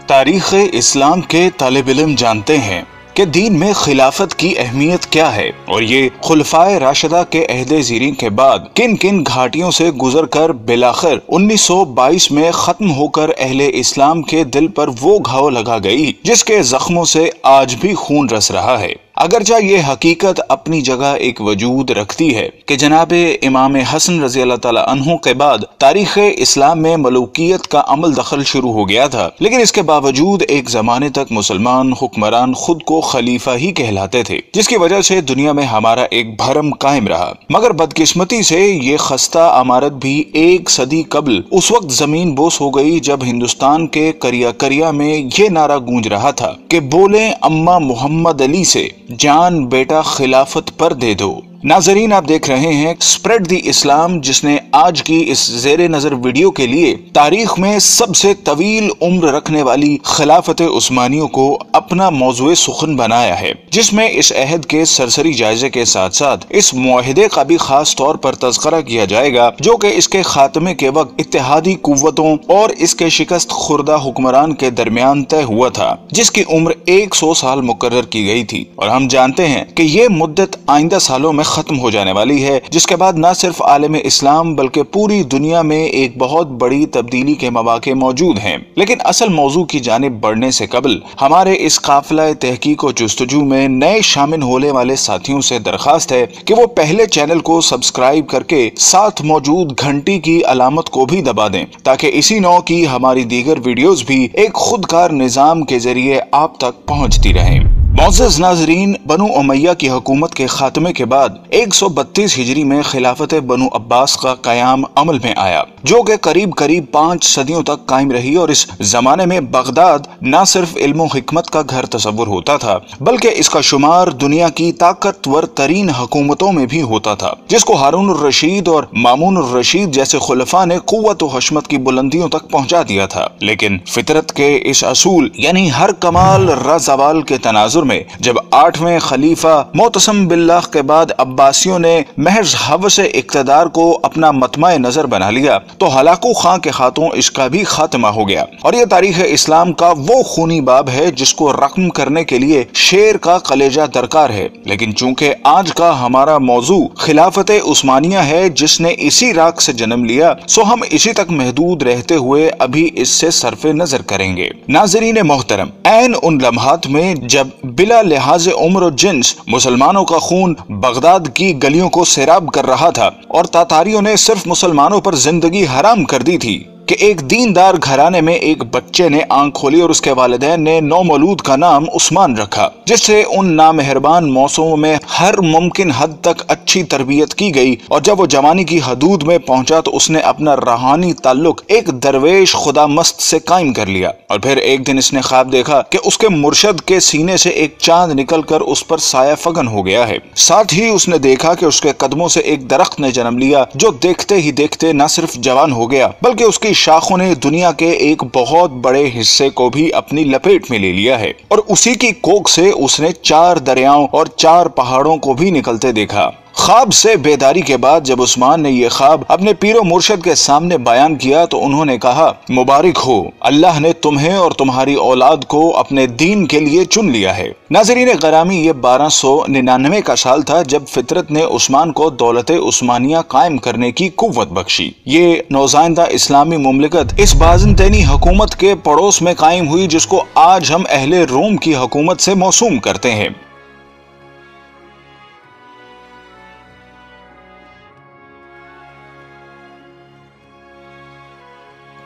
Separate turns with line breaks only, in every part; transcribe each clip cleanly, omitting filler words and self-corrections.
تاریخ اسلام کے طالب علم جانتے ہیں کہ دین میں خلافت کی اہمیت کیا ہے اور یہ خلفائے راشدہ کے عہد زیرین کے بعد کن کن گھاٹیوں سے گزر کر بالآخر 1922 میں ختم ہو کر اہل اسلام کے دل پر وہ گھاؤ لگا گئی جس کے زخموں سے آج بھی خون رس رہا ہے۔ اگرچہ یہ حقیقت اپنی جگہ ایک وجود رکھتی ہے کہ جناب امام حسن رضی اللہ تعالی عنہ کے بعد تاریخ اسلام میں ملوکیت کا عمل دخل شروع ہو گیا تھا، لیکن اس کے باوجود ایک زمانے تک مسلمان حکمران خود کو خلیفہ ہی کہلاتے تھے، جس کی وجہ سے دنیا میں ہمارا ایک بھرم قائم رہا۔ مگر بدقسمتی سے یہ خستہ عمارت بھی ایک صدی قبل اس وقت زمین بوس ہو گئی جب ہندوستان کے کریا کریا میں یہ نعرہ گونج رہا تھا کہ بولیں اماں محمد علی سے جان بیٹا خلافت پر دے دو۔ ناظرین، آپ دیکھ رہے ہیں اسپریڈ دی اسلام، جس نے آج کی اس زیر نظر ویڈیو کے لیے تاریخ میں سب سے طویل عمر رکھنے والی خلافت عثمانیوں کو اپنا موضوع سخن بنایا ہے، جس میں اس عہد کے سرسری جائزے کے ساتھ ساتھ اس معاہدے کا بھی خاص طور پر تذکرہ کیا جائے گا جو کہ اس کے خاتمے کے وقت اتحادی قوتوں اور اس کے شکست خوردہ حکمران کے درمیان طے ہوا تھا، جس کی عمر 100 سال مقرر کی گئی تھی، اور ہم جانتے ہیں کہ یہ مدت آئندہ سالوں میں ختم ہو جانے والی ہے، جس کے بعد نہ صرف عالم اسلام بلکہ پوری دنیا میں ایک بہت بڑی تبدیلی کے مواقع موجود ہیں۔ لیکن اصل موضوع کی جانب بڑھنے سے قبل ہمارے اس قافلہ تحقیق و جستجو میں نئے شامل ہونے والے ساتھیوں سے درخواست ہے کہ وہ پہلے چینل کو سبسکرائب کر کے ساتھ موجود گھنٹی کی علامت کو بھی دبا دیں تاکہ اسی نوع کی ہماری دیگر ویڈیوز بھی ایک خودکار نظام کے ذریعے آپ تک پہنچتی رہیں۔ معزز ناظرین، بنو امیہ کی حکومت کے خاتمے کے بعد 132 ہجری میں خلافت بنو عباس کا قیام عمل میں آیا، جو کہ قریب 5 صدیوں تک قائم رہی، اور اس زمانے میں بغداد نہ صرف علم و حکمت کا گھر تصور ہوتا تھا بلکہ اس کا شمار دنیا کی طاقتور ترین حکومتوں میں بھی ہوتا تھا، جس کو ہارون الرشید اور مامون الرشید جیسے خلفاء نے قوت و حشمت کی بلندیوں تک پہنچا دیا تھا۔ لیکن فطرت کے اس اصول یعنی ہر کمال رزوال کے تناظر میں جب 8ویں خلیفہ معتصم باللہ کے بعد عباسیوں نے محض ہوس اقتدار کو اپنا مطمع نظر بنا لیا تو ہلاکو خان کے ہاتھوں اس کا بھی خاتمہ ہو گیا، اور یہ تاریخ اسلام کا وہ خونی باب ہے جس کو رقم کرنے کے لیے شیر کا کلیجہ درکار ہے۔ لیکن چونکہ آج کا ہمارا موضوع خلافت عثمانیہ ہے جس نے اسی راک سے جنم لیا، سو ہم اسی تک محدود رہتے ہوئے ابھی اس سے صرف نظر کریں گے۔ ناظرین محترم، عین ان لمحات میں جب بلا لحاظ عمر و جنس مسلمانوں کا خون بغداد کی گلیوں کو سیراب کر رہا تھا اور تاتاریوں نے صرف مسلمانوں پر زندگی حرام کر دی تھی کہ ایک دیندار گھرانے میں ایک بچے نے آنکھ کھولی اور اس کے والدین نے نومولود کا نام عثمان رکھا، جس سے ان نامہربان موسموں میں ہر ممکن حد تک اچھی تربیت کی گئی، اور جب وہ جوانی کی حدود میں پہنچا تو اس نے اپنا روحانی تعلق ایک درویش خدا مست سے قائم کر لیا، اور پھر ایک دن اس نے خواب دیکھا کہ اس کے مرشد کے سینے سے ایک چاند نکل کر اس پر سایہ فگن ہو گیا ہے۔ ساتھ ہی اس نے دیکھا کہ اس کے قدموں سے ایک درخت نے جنم لیا جو دیکھتے ہی دیکھتے نہ صرف جوان ہو گیا بلکہ اس کی شاخوں نے دنیا کے ایک بہت بڑے حصے کو بھی اپنی لپیٹ میں لے لیا ہے، اور اسی کی کوکھ سے اس نے 4 دریاؤں اور 4 پہاڑوں کو بھی نکلتے دیکھا۔ خواب سے بیداری کے بعد جب عثمان نے یہ خواب اپنے پیر و مرشد کے سامنے بیان کیا تو انہوں نے کہا، مبارک ہو، اللہ نے تمہیں اور تمہاری اولاد کو اپنے دین کے لیے چن لیا ہے۔ ناظرین گرامی، یہ 1299 کا سال تھا جب فطرت نے عثمان کو دولت عثمانیہ قائم کرنے کی قوت بخشی۔ یہ نوزائندہ اسلامی مملکت اس بازنطینی حکومت کے پڑوس میں قائم ہوئی جس کو آج ہم اہل روم کی حکومت سے موسوم کرتے ہیں۔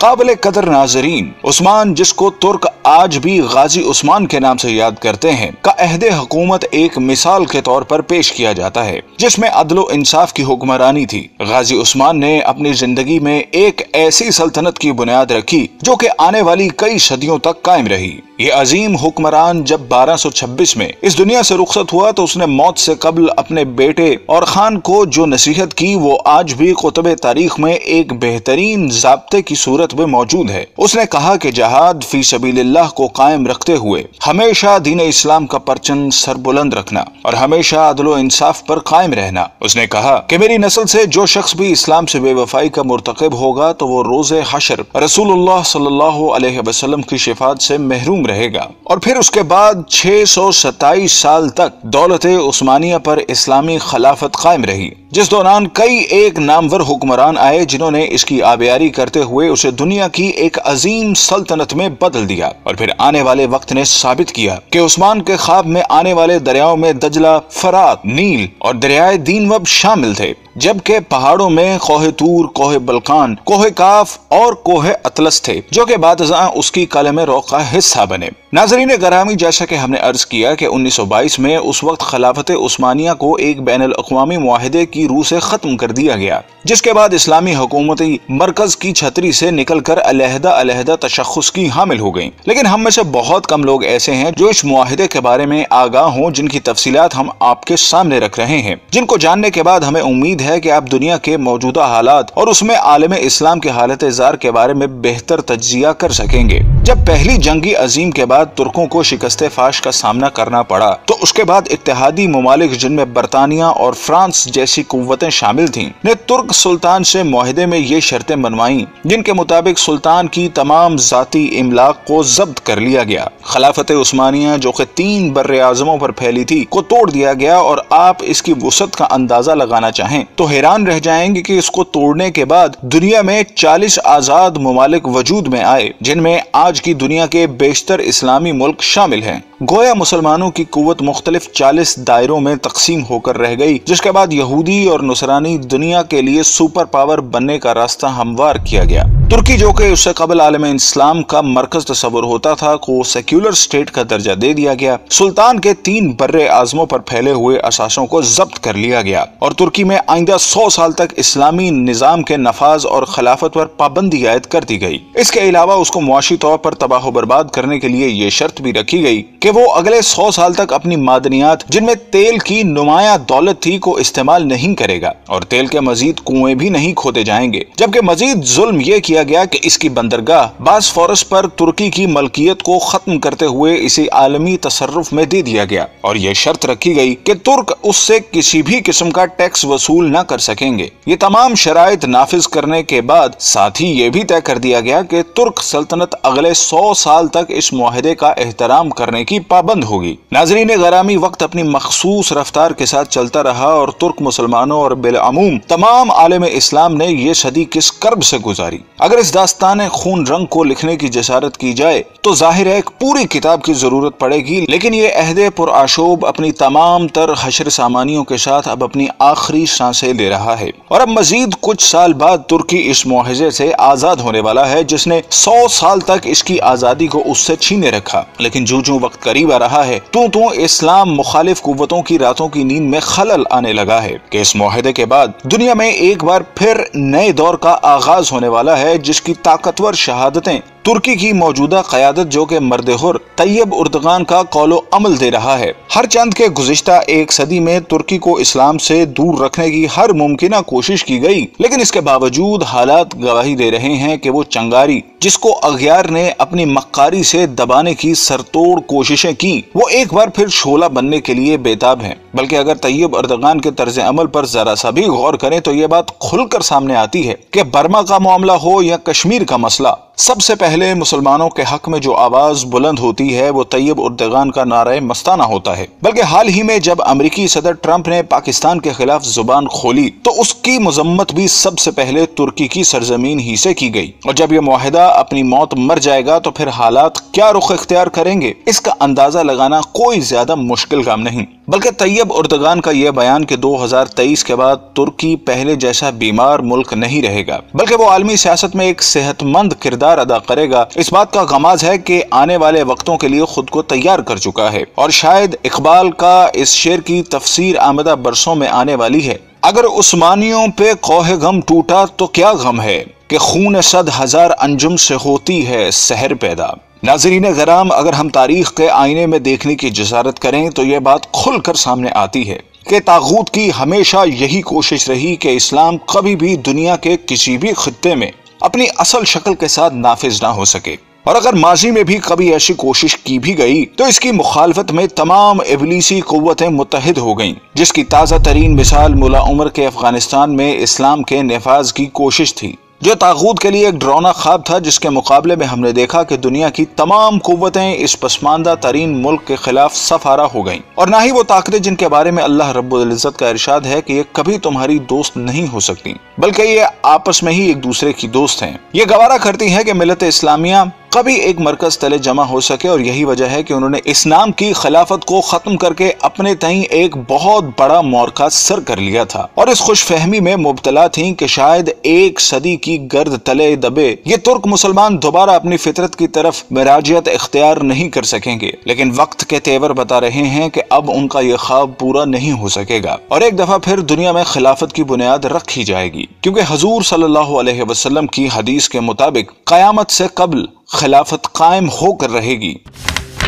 قابل قدر ناظرین، عثمان، جس کو ترک آج بھی غازی عثمان کے نام سے یاد کرتے ہیں، کا عہد حکومت ایک مثال کے طور پر پیش کیا جاتا ہے جس میں عدل و انصاف کی حکمرانی تھی۔ غازی عثمان نے اپنی زندگی میں ایک ایسی سلطنت کی بنیاد رکھی جو کہ آنے والی کئی صدیوں تک قائم رہی۔ یہ عظیم حکمران جب 1226 میں اس دنیا سے رخصت ہوا تو اس نے موت سے قبل اپنے بیٹے اور خان کو جو نصیحت کی وہ آج بھی کتب تاریخ میں ایک بہترین ضابطے کی صورت میں موجود ہے۔ اس نے کہا کہ جہاد فی سبیل اللہ اللہ کو قائم رکھتے ہوئے ہمیشہ دین اسلام کا پرچم سر بلند رکھنا اور ہمیشہ عدل و انصاف پر قائم رہنا۔ اس نے کہا کہ میری نسل سے جو شخص بھی اسلام سے بے وفائی کا مرتکب ہوگا تو وہ روز حشر رسول اللہ صلی اللہ علیہ وسلم کی شفاعت سے محروم رہے گا۔ اور پھر اس کے بعد 627 سال تک دولت عثمانیہ پر اسلامی خلافت قائم رہی، جس دوران کئی ایک نامور حکمران آئے جنہوں نے اس کی آبیاری کرتے ہوئے اسے دنیا کی ایک عظیم سلطنت میں بدل دیا۔ اور پھر آنے والے وقت نے ثابت کیا کہ عثمان کے خواب میں آنے والے دریاؤں میں دجلہ، فرات، نیل اور دریائے دینوب شامل تھے، جبکہ پہاڑوں میں کوہ طور، کوہ بلقان، کوہ کاف اور کوہ اطلس تھے، جو کہ بعد ازاں اس کی کلم روح کا حصہ بنے۔ ناظرین گرامی، جیسا کہ ہم نے عرض کیا کہ 1922 میں اس وقت خلافت عثمانیہ کو ایک بین الاقوامی معاہدے کی روح سے ختم کر دیا گیا، جس کے بعد اسلامی حکومتی مرکز کی چھتری سے نکل کر علیحدہ علیحدہ تشخص کی حامل ہو گئیں۔ لیکن ہم میں سے بہت کم لوگ ایسے ہیں جو اس معاہدے کے بارے میں آگاہ ہوں، جن کی تفصیلات ہم آپ کے سامنے رکھ رہے ہیں، جن کو جاننے کے بعد ہمیں امید ہے کہ آپ دنیا کے موجودہ حالات اور اس میں عالم اسلام کے حالت زار کے بارے میں بہتر تجزیہ کر سکیں گے۔ جب پہلی جنگ عظیم کے بعد ترکوں کو شکست فاش کا سامنا کرنا پڑا تو اس کے بعد اتحادی ممالک، جن میں برطانیہ اور فرانس جیسی قوتیں شامل تھیں، نے ترک سلطان سے معاہدے میں یہ شرطیں بنوائیں جن کے مطابق سلطان کی تمام ذاتی املاک کو ضبط کر لیا گیا۔ خلافت عثمانیہ، جو کہ 3 بر اعظموں پر پھیلی تھی، کو توڑ دیا گیا، اور آپ اس کی وسعت کا اندازہ لگانا چاہیں تو حیران رہ جائیں گے کہ اس کو توڑنے کے بعد دنیا میں 40 آزاد ممالک وجود میں آئے، جن میں آج کی دنیا کے بیشتر اسلامی ملک شامل ہیں۔ گویا مسلمانوں کی قوت مختلف 40 دائروں میں تقسیم ہو کر رہ گئی، جس کے بعد یہودی اور نصرانی دنیا کے لیے سپر پاور بننے کا راستہ ہموار کیا گیا۔ ترکی، جو کہ اس سے قبل عالم اسلام کا مرکز تصور ہوتا تھا، کو سیکولر اسٹیٹ کا درجہ دے دیا گیا۔ سلطان کے 3 بر اعظموں پر پھیلے ہوئے اثاثوں کو ضبط کر لیا گیا، اور ترکی میں آئندہ 100 سال تک اسلامی نظام کے نفاذ اور خلافت پر پابندی عائد کر دی گئی۔ اس کے علاوہ اس کو معاشی طور پر تباہ و برباد کرنے کے لیے یہ شرط بھی رکھی گئی کہ وہ اگلے 100 سال تک اپنی معدنیات، جن میں تیل کی نمایاں دولت تھی، کو استعمال نہیں کرے گا، اور تیل کے مزید کنویں بھی نہیں کھودے جائیں گے۔ جبکہ مزید ظلم یہ کیا گیا کہ اس کی بندرگاہ باسفورس پر ترکی کی ملکیت کو ختم کرتے ہوئے اسے عالمی تصرف میں دے دیا گیا، اور یہ شرط رکھی گئی کہ ترک اس سے کسی بھی قسم کا ٹیکس وصول نہ کر سکیں گے۔ یہ تمام شرائط نافذ کرنے کے بعد ساتھ ہی یہ بھی طے کر دیا گیا کہ ترک سلطنت اگلے 100 سال تک اس معاہدے کا احترام کرنے کی پابند ہوگی۔ ناظرین گرامی، وقت اپنی مخصوص رفتار کے ساتھ چلتا رہا، اور ترک مسلمانوں اور بالعموم تمام عالم اسلام نے یہ صدی کس کرب سے گزاری۔ اگر اس داستان خون رنگ کو لکھنے کی جسارت کی جائے تو ظاہر ہے ایک پوری کتاب کی ضرورت پڑے گی، لیکن یہ عہد پرآشوب اپنی تمام تر حشر سامانیوں کے ساتھ اب اپنی آخری سانسیں لے رہا ہے، اور اب مزید کچھ سال بعد ترکی اس معاہدے سے آزاد ہونے والا ہے، جس نے 100 سال تک اس کی آزادی کو اس سے چھینے رکھا۔ لیکن جو وقت قریب آ رہا ہے تو اسلام مخالف قوتوں کی راتوں کی نیند میں خلل آنے لگا ہے کہ اس معاہدے کے بعد دنیا میں ایک بار پھر نئے دور کا آغاز ہونے والا ہے، جس کی طاقتور شہادتیں ترکی کی موجودہ قیادت، جو کہ مرد حر طیب اردغان کا قول و عمل دے رہا ہے۔ ہر چند کے گزشتہ 1 صدی میں ترکی کو اسلام سے دور رکھنے کی ہر ممکنہ کوشش کی گئی، لیکن اس کے باوجود حالات گواہی دے رہے ہیں کہ وہ چنگاری جس کو اغیار نے اپنی مکاری سے دبانے کی سرتوڑ کوششیں کی، وہ ایک بار پھر شعلہ بننے کے لیے بےتاب ہیں۔ بلکہ اگر طیب اردغان کے طرز عمل پر ذرا سا بھی غور کریں تو یہ بات کھل کر سامنے آتی ہے کہ برما کا معاملہ ہو یا کشمیر کا مسئلہ، سب سے پہلے مسلمانوں کے حق میں جو آواز بلند ہوتی ہے وہ طیب اردغان کا نعرہ مستانہ ہوتا ہے۔ بلکہ حال ہی میں جب امریکی صدر ٹرمپ نے پاکستان کے خلاف زبان کھولی تو اس کی مذمت بھی سب سے پہلے ترکی کی سرزمین ہی سے کی گئی، اور جب یہ معاہدہ اپنی موت مر جائے گا تو پھر حالات کیا رخ اختیار کریں گے، اس کا اندازہ لگانا کوئی زیادہ مشکل کام نہیں۔ بلکہ طیب اردغان کا یہ بیان کہ 2023 کے بعد ترکی پہلے جیسا بیمار ملک نہیں رہے گا، بلکہ وہ عالمی سیاست میں ایک صحت مند کردار ادا کرے گا، اس بات کا غماز ہے کہ آنے والے وقتوں کے لیے خود کو تیار کر چکا ہے، اور شاید اقبال کا اس شعر کی تفسیر آمدہ برسوں میں آنے والی ہے: اگر عثمانیوں پہ کوہ غم ٹوٹا تو کیا غم ہے کہ خون 100,000 انجم سے ہوتی ہے سحر پیدا۔ ناظرین کرام، اگر ہم تاریخ کے آئینے میں دیکھنے کی جسارت کریں تو یہ بات کھل کر سامنے آتی ہے کہ طاغوت کی ہمیشہ یہی کوشش رہی کہ اسلام کبھی بھی دنیا کے کسی بھی خطے میں اپنی اصل شکل کے ساتھ نافذ نہ ہو سکے، اور اگر ماضی میں بھی کبھی ایسی کوشش کی بھی گئی تو اس کی مخالفت میں تمام ابلیسی قوتیں متحد ہو گئیں، جس کی تازہ ترین مثال ملا عمر کے افغانستان میں اسلام کے نفاذ کی کوشش تھی، جو طاغوت کے لیے ایک ڈراؤنا خواب تھا، جس کے مقابلے میں ہم نے دیکھا کہ دنیا کی تمام قوتیں اس پسماندہ ترین ملک کے خلاف صف آرا ہو گئیں، اور نہ ہی وہ طاقتیں جن کے بارے میں اللہ رب العزت کا ارشاد ہے کہ یہ کبھی تمہاری دوست نہیں ہو سکتی، بلکہ یہ آپس میں ہی ایک دوسرے کی دوست ہیں۔ یہ گوارا کرتی ہے کہ ملت اسلامیہ کبھی ایک مرکز تلے جمع ہو سکے، اور یہی وجہ ہے کہ انہوں نے اسلام کی خلافت کو ختم کر کے اپنے تئیں ایک بہت بڑا معرکہ سر کر لیا تھا، اور اس خوش فہمی میں مبتلا تھیں کہ شاید ایک صدی کی گرد تلے دبے یہ ترک مسلمان دوبارہ اپنی فطرت کی طرف مراجعت اختیار نہیں کر سکیں گے، لیکن وقت کے تیور بتا رہے ہیں کہ اب ان کا یہ خواب پورا نہیں ہو سکے گا، اور ایک دفعہ پھر دنیا میں خلافت کی بنیاد رکھی جائے گی، کیونکہ حضور صلی اللہ علیہ وسلم کی حدیث کے مطابق قیامت سے قبل خلافت قائم ہو کر رہے گی۔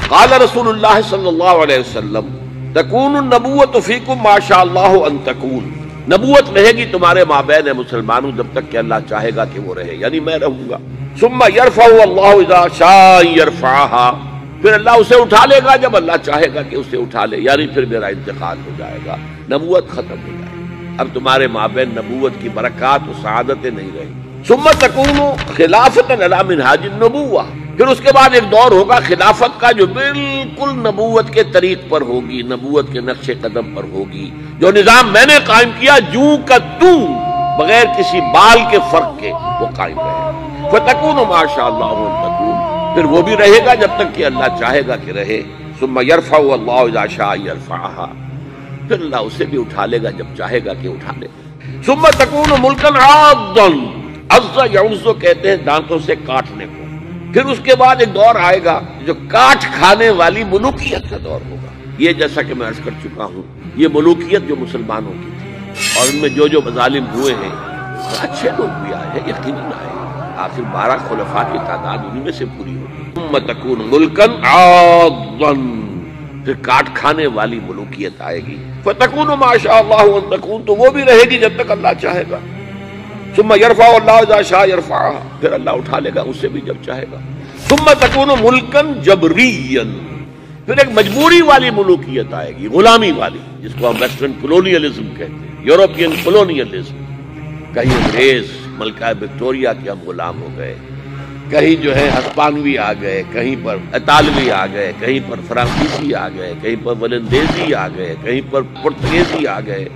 قال رسول اللہ صلی اللہ علیہ وسلم تکون النبوۃ فیکم ما شاء اللہ ان تکون، نبوت رہے گی تمہارے مابین مسلمانوں جب تک کہ اللہ چاہے گا کہ وہ رہے، یعنی میں رہوں گا۔ ثم یرفع اللہ اذا شاء یرفعها، پھر اللہ اسے اٹھا لے گا جب اللہ چاہے گا کہ اسے اٹھا لے، یعنی پھر میرا انتقال ہو جائے گا، نبوت ختم ہو جائے گی، اب تمہارے مابین نبوت کی برکات و سعادتیں نہیں رہیں۔ ثم تکون خلافت علی منہاج النبوہ، پھر اس کے بعد ایک دور ہوگا خلافت کا جو بالکل نبوت کے طریق پر ہوگی، نبوت کے نقش قدم پر ہوگی، جو نظام میں نے قائم کیا جوں کا توں، بغیر کسی بال کے فرق کے وہ قائم رہے۔ فتکون ما شاء اللہ ان تکون، پھر وہ بھی رہے گا جب تک کہ اللہ چاہے گا کہ رہے۔ ثم یرفع اللہ اذا شاء یرفعها، پھر اللہ اسے بھی اٹھا لے گا جب چاہے گا کہ اٹھا لے۔ ثم تکون ملکا عاضا، عض یعض کہتے ہیں دانتوں سے کاٹنے کو۔ پھر اس کے بعد ایک دور آئے گا جو کاٹ کھانے والی ملوکیت کا دور ہوگا۔ یہ جیسا کہ میں عرض کر چکا ہوں، یہ ملوکیت جو مسلمانوں کی تھی، اور ان میں جو مظالم ہوئے ہیں، اچھے لوگ بھی آئے ہیں، یقیناً آئے ہیں، آخر 12 خلفاء کی تعداد انہی میں سے پوری ہوگی۔ ثم تکون ملکا عاضا، پھر کاٹ کھانے والی ملوکیت آئے گی۔ فتکون ما شاء اللہ ان تکون، تو وہ بھی رہے گی جب تک اللہ چاہے گا۔ ثم یرفع اللہ اذا شاء یرفعها، پھر اللہ اٹھا لے گا اسے بھی جب چاہے گا۔ ثم تکون ملکا جبریا، پھر ایک مجبوری والی ملوکیت آئے گی، غلامی والی، جس کو ہم ویسٹرن کولونیلزم کہتے ہیں، یورپین کولونیلزم۔ کہیں انگریز ملکہ وکٹوریہ کے ہم غلام ہو گئے، کہیں جو ہے ہسپانوی آ گئے، کہیں پر اطالوی آ گئے، کہیں پر فرانسیسی آ گئے، کہیں پر ولندیزی آ گئے، کہیں پر پرتگیزی آ گئے،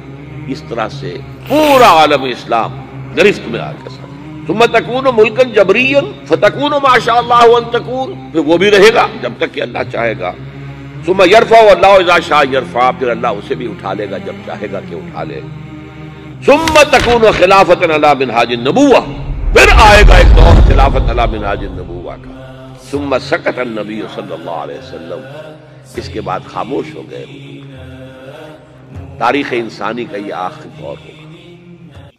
اس طرح سے پورا عالم اسلام گرفت میں آ کے ساتھ۔ ثم تکون ملکا جبریا فتکون ما شاء اللہ ان تکون، پھر وہ بھی رہے گا جب تک کہ اللہ چاہے گا۔ ثم یرفع اللہ اذا شاء یرفع، پھر اللہ اسے بھی اٹھا لے گا جب چاہے گا کہ اٹھا لے۔ ثم تکون خلافت علی منہاج النبوہ، پھر آئے گا ایک دور خلافت علی منہاج النبوہ کا۔ ثم سکت النبی صلی اللہ علیہ وسلم، اس کے بعد خاموش ہو گئے۔ تاریخ انسانی کا یہ آخری دور ہوگا۔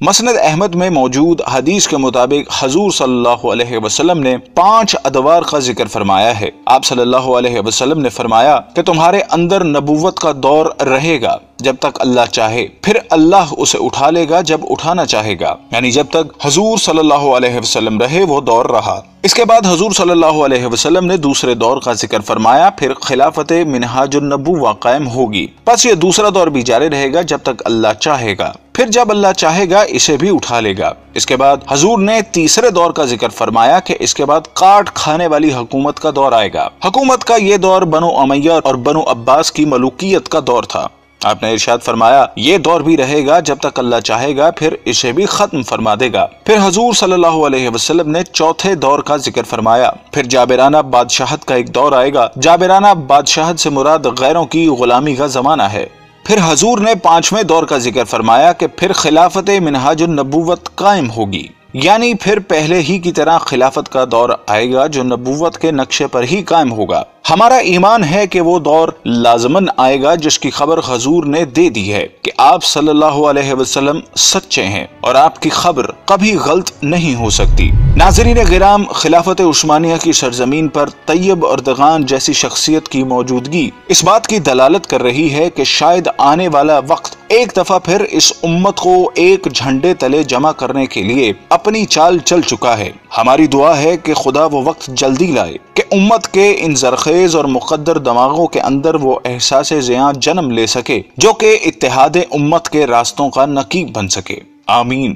مسند احمد میں موجود حدیث کے مطابق حضور صلی اللہ علیہ وسلم نے 5 ادوار کا ذکر فرمایا ہے۔ آپ صلی اللہ علیہ وسلم نے فرمایا کہ تمہارے اندر نبوت کا دور رہے گا جب تک اللہ چاہے، پھر اللہ اسے اٹھا لے گا جب اٹھانا چاہے گا، یعنی جب تک حضور صلی اللہ علیہ وسلم رہے وہ دور رہا۔ اس کے بعد حضور صلی اللہ علیہ وسلم نے دوسرے دور کا ذکر فرمایا، پھر خلافت منہاج النبوہ قائم ہوگی، پس یہ دوسرا دور بھی جاری رہے گا جب تک اللہ چاہے گا، پھر جب اللہ چاہے گا اسے بھی اٹھا لے گا۔ اس کے بعد حضور نے تیسرے دور کا ذکر فرمایا کہ اس کے بعد کاٹ کھانے والی حکومت کا دور آئے گا۔ حکومت کا یہ دور بنو امیہ اور بنو عباس کی ملوکیت کا دور تھا۔ آپ نے ارشاد فرمایا یہ دور بھی رہے گا جب تک اللہ چاہے گا، پھر اسے بھی ختم فرما دے گا۔ پھر حضور صلی اللہ علیہ وسلم نے چوتھے دور کا ذکر فرمایا، پھر جابرانہ بادشاہت کا ایک دور آئے گا۔ جابرانہ بادشاہت سے مراد غیروں کی غلامی کا زمانہ ہے۔ پھر حضور نے 5ویں دور کا ذکر فرمایا کہ پھر خلافت منہاج النبوت قائم ہوگی، یعنی پھر پہلے ہی کی طرح خلافت کا دور آئے گا جو نبوت کے نقشے پر ہی قائم ہوگا۔ ہمارا ایمان ہے کہ وہ دور لازماً آئے گا جس کی خبر حضور نے دے دی ہے کہ آپ صلی اللہ علیہ وسلم سچے ہیں اور آپ کی خبر کبھی غلط نہیں ہو سکتی۔ ناظرین گرام، خلافت عثمانیہ کی سرزمین پر طیب اردغان جیسی شخصیت کی موجودگی اس بات کی دلالت کر رہی ہے کہ شاید آنے والا وقت ایک دفعہ پھر اس امت کو ایک جھنڈے تلے جمع کرنے کے لیے اپنی چال چل چکا ہے۔ ہماری دعا ہے کہ خدا وہ وقت جلدی لائے کہ امت کے ان زرخیز اور مقدر دماغوں کے اندر وہ احساس زیاں جنم لے سکے جو کہ اتحاد امت کے راستوں کا نقیب بن سکے۔ آمین۔